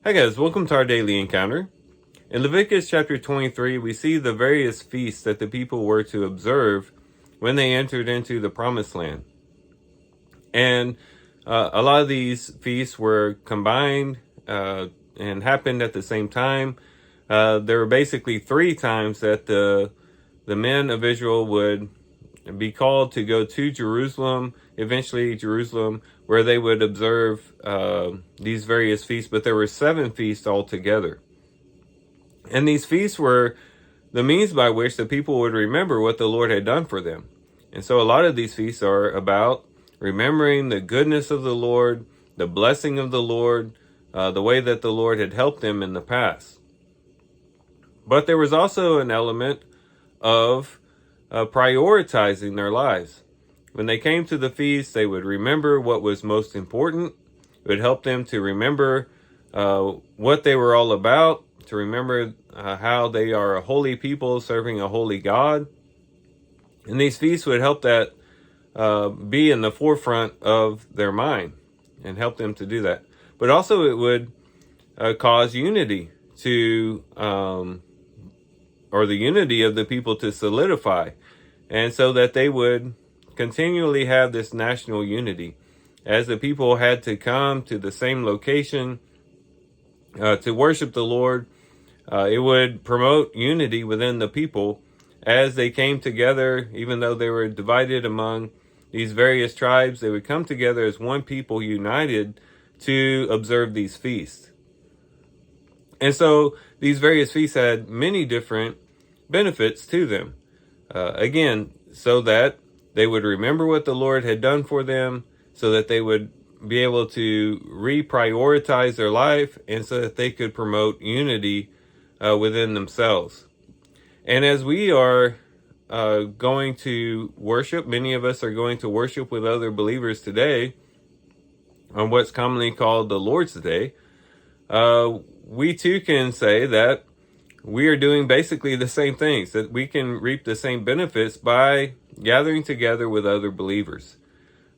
Hi guys, welcome to our daily encounter. In Leviticus chapter 23, we see the various feasts that the people were to observe when they entered into the promised land. And a lot of these feasts were combined and happened at the same time. There were basically 3 times that the men of Israel would be called to go to Jerusalem, eventually Jerusalem, where they would observe these various feasts, but there were 7 feasts altogether. And these feasts were the means by which the people would remember what the Lord had done for them. And so a lot of these feasts are about remembering the goodness of the Lord, the blessing of the Lord, the way that the Lord had helped them in the past. But there was also an element of prioritizing their lives. When they came to the feast, they would remember what was most important. It would help them to remember what they were all about, to remember how they are a holy people serving a holy God. And these feasts would help that be in the forefront of their mind and help them to do that. But also it would cause unity to or the unity of the people to solidify, and so that they would continually have this national unity. As the people had to come to the same location to worship the Lord, it would promote unity within the people as they came together. Even though they were divided among these various tribes, they would come together as one people, united to observe these feasts. And so these various feasts had many different benefits to them. Again, so that they would remember what the Lord had done for them, so that they would be able to reprioritize their life, and so that they could promote unity within themselves. And as we are going to worship, many of us are going to worship with other believers today on what's commonly called the Lord's Day. We too can say that we are doing basically the same things, that we can reap the same benefits by gathering together with other believers.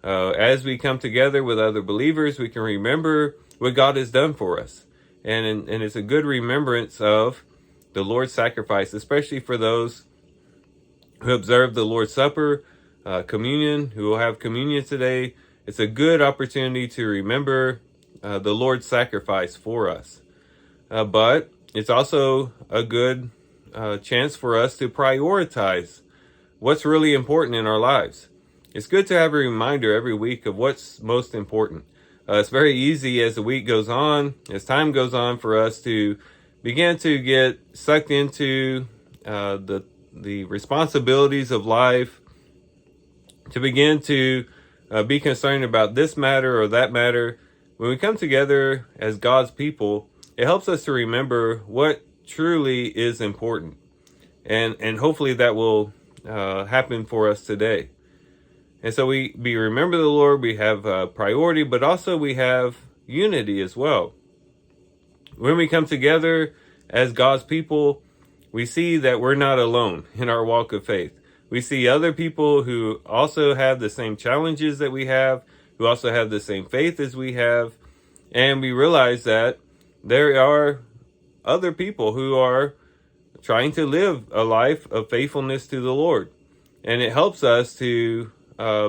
As we come together with other believers, we can remember what God has done for us. And it's a good remembrance of the Lord's sacrifice, especially for those who observe the Lord's Supper, communion, who will have communion today. It's a good opportunity to remember the Lord's sacrifice for us. But it's also a good chance for us to prioritize what's really important in our lives. It's good to have a reminder every week of what's most important. It's very easy as the week goes on, as time goes on, for us to begin to get sucked into the responsibilities of life, to begin to be concerned about this matter or that matter. When we come together as God's people, it helps us to remember what truly is important. And hopefully that will happen for us today. And so we remember the Lord, we have priority, but also we have unity as well. When we come together as God's people, we see that we're not alone in our walk of faith. We see other people who also have the same challenges that we have, who also have the same faith as we have. And we realize that there are other people who are trying to live a life of faithfulness to the Lord. And it helps us to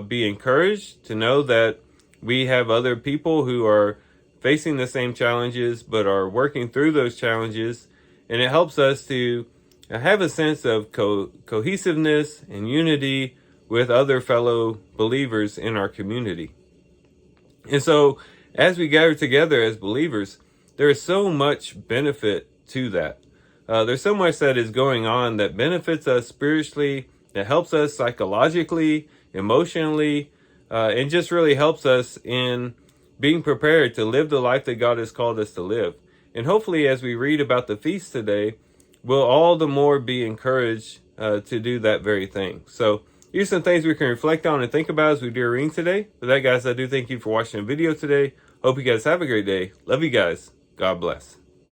be encouraged to know that we have other people who are facing the same challenges, but are working through those challenges. And it helps us to have a sense of cohesiveness and unity with other fellow believers in our community. And so as we gather together as believers, there is so much benefit to that. There's so much that is going on that benefits us spiritually, that helps us psychologically, emotionally, and just really helps us in being prepared to live the life that God has called us to live. And hopefully as we read about the feast today, we'll all the more be encouraged to do that very thing. So here's some things we can reflect on and think about as we do our reading today. With that, guys, I do thank you for watching the video today. Hope you guys have a great day. Love you guys. God bless.